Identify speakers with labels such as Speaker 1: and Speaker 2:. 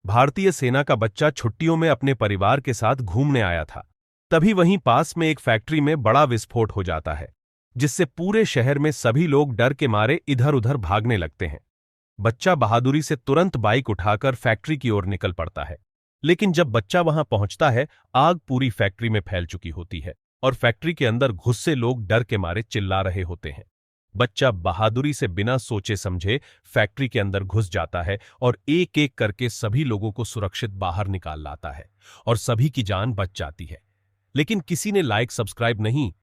Speaker 1: भारतीय सेना का बच्चा छुट्टियों में अपने परिवार के साथ घूमने आया था। तभी वहीं पास में एक फैक्ट्री में बड़ा विस्फोट हो जाता है, जिससे पूरे शहर में सभी लोग डर के मारे इधर-उधर भागने लगते हैं। बच्चा बहादुरी से तुरंत बाइक उठाकर फैक्ट्री की ओर निकल पड़ता है। लेकिन जब बच्चा वहां पहुंचता है, आग पूरी फैक्ट्री में फैल चुकी होती है और फैक्ट्री के अंदर घुसे लोग डर के मारे चिल्ला रहे होते हैं। बच्चा बहादुरी से बिना सोचे समझे फैक्ट्री के अंदर घुस जाता है और एक एक करके सभी लोगों को सुरक्षित बाहर निकाल लाता है और सभी की जान बच जाती है। लेकिन किसी ने लाइक सब्सक्राइब नहीं